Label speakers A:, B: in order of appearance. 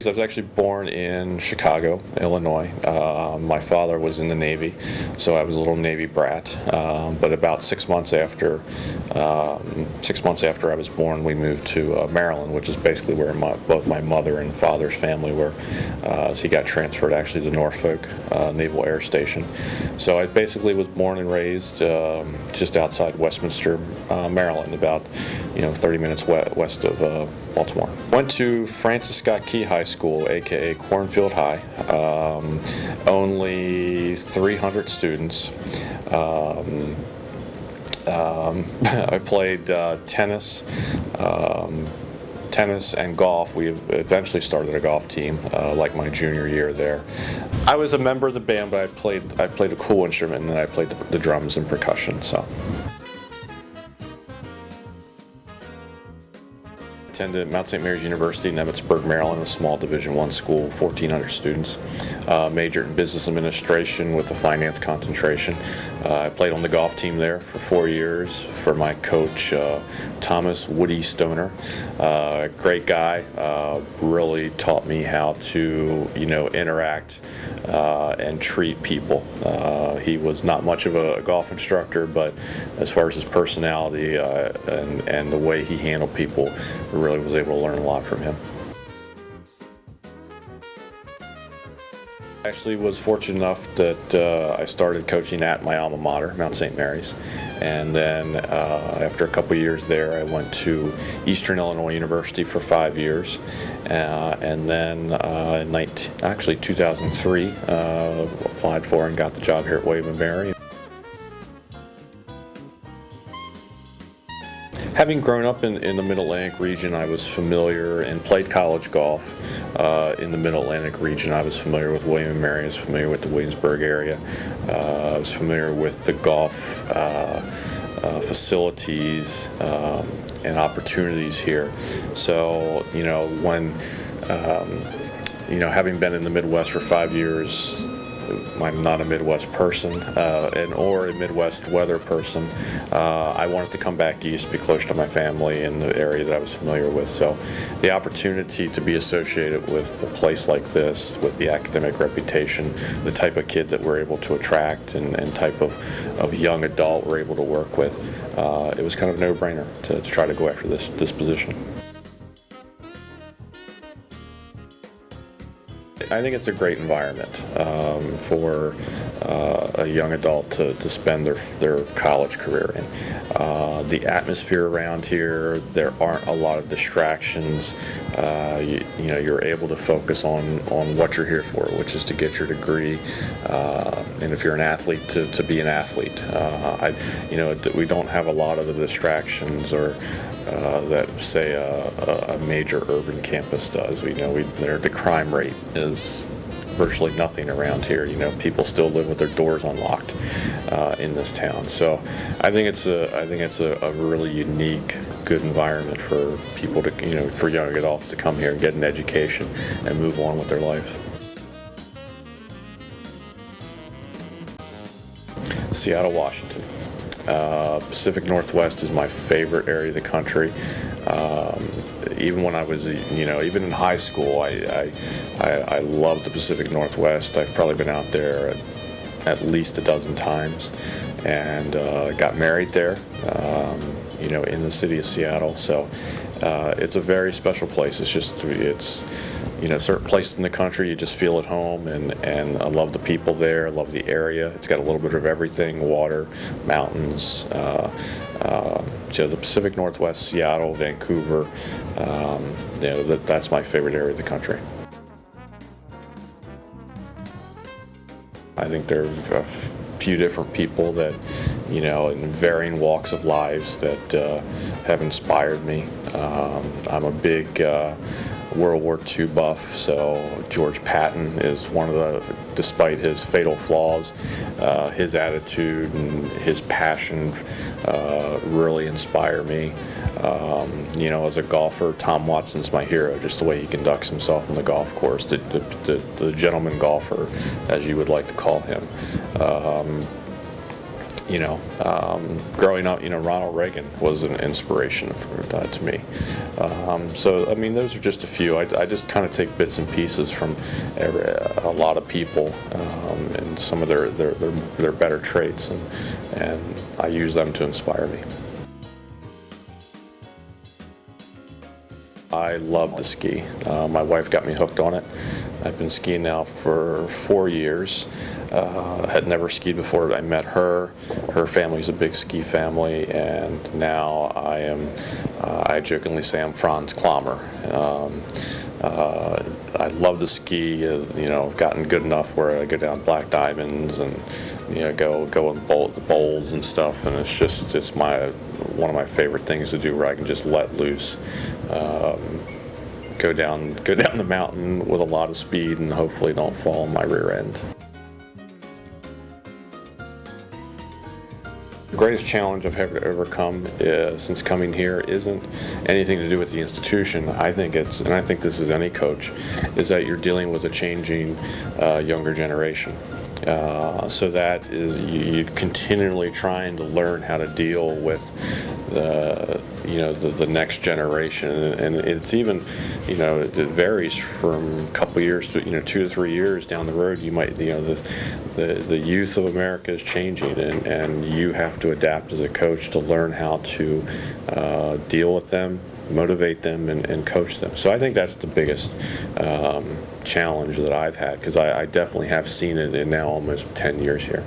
A: I was actually born in Chicago, Illinois. My father was in the Navy, so I was a little Navy brat. But about 6 months after, 6 months after I was born, we moved to Maryland, which is basically where both my mother and father's family were. So he got transferred actually to Norfolk Naval Air Station. So I basically was born and raised just outside Westminster, Maryland, about 30 minutes west of Baltimore. Went to Francis Scott Key High School, aka Cornfield High. Only 300 students. I played tennis and golf. We eventually started a golf team, like my junior year there. I was a member of the band, but I played a cool instrument, and then I played the drums and percussion. So. Attended Mount St. Mary's University in Emmitsburg, Maryland, a small Division I school, 1,400 students. Majored in business administration with a finance concentration. I played on the golf team there for 4 years for my coach, Thomas Woody Stoner. Great guy, really taught me how to, interact and treat people. He was not much of a golf instructor, but as far as his personality and the way he handled people, really was able to learn a lot from him. I actually was fortunate enough that I started coaching at my alma mater, Mount St. Mary's, and then after a couple years there, I went to Eastern Illinois University for 5 years, and then in 2003 applied for and got the job here at William & Mary. Having grown up in the Mid-Atlantic region, I was familiar and played college golf in the Mid-Atlantic region. I was familiar with William & Mary, I was familiar with the Williamsburg area. I was familiar with the golf facilities and opportunities here. So, when, having been in the Midwest for 5 years, I'm not a Midwest person or a Midwest weather person. I wanted to come back east, be close to my family in the area that I was familiar with. So the opportunity to be associated with a place like this, with the academic reputation, the type of kid that we're able to attract and type of young adult we're able to work with, it was kind of a no-brainer to try to go after this position. I think it's a great environment for a young adult to spend their college career in. The atmosphere around here, there aren't a lot of distractions. You're able to focus on what you're here for, which is to get your degree, and if you're an athlete, to be an athlete. We don't have a lot of the distractions or that say a major urban campus does. The crime rate is virtually nothing around here. People still live with their doors unlocked in this town. So I think it's a really unique, good environment for people to, for young adults to come here and get an education and move on with their life. Seattle, Washington. Pacific Northwest is my favorite area of the country. Even when I was, even in high school, I loved the Pacific Northwest. I've probably been out there at least a dozen times, and got married there, in the city of Seattle. So it's a very special place. Certain places in the country you just feel at home, and I love the people there, I love the area. It's got a little bit of everything: water, mountains. The Pacific Northwest, Seattle, Vancouver, that's my favorite area of the country. I think there's a few different people that, in varying walks of lives that have inspired me. I'm a big World War II buff, so George Patton is one of the, despite his fatal flaws, his attitude and his passion really inspire me. As a golfer, Tom Watson's my hero, just the way he conducts himself on the golf course, the gentleman golfer, as you would like to call him. growing up, Ronald Reagan was an inspiration to me. So, I mean, those are just a few. I just kind of take bits and pieces from a lot of people and some of their better traits, and I use them to inspire me. I love to ski. My wife got me hooked on it. I've been skiing now for 4 years. Had never skied before I met her. Her family's a big ski family, and now I jokingly say I'm Franz Klammer. I love to ski. I've gotten good enough where I go down black diamonds and go and bowl at the bowls and stuff, and it's one of my favorite things to do, where I can just let loose. Go down the mountain with a lot of speed and hopefully don't fall on my rear end. The greatest challenge I've ever overcome since coming here isn't anything to do with the institution. I think this is any coach, is that you're dealing with a changing younger generation. So that is you continually trying to learn how to deal with the next generation, and it's even it varies from a couple years to 2 to 3 years down the road. You might the youth of America is changing, and you have to adapt as a coach to learn how to deal with them, motivate them, and coach them. So I think that's the biggest challenge that I've had, because I definitely have seen it in now almost 10 years here.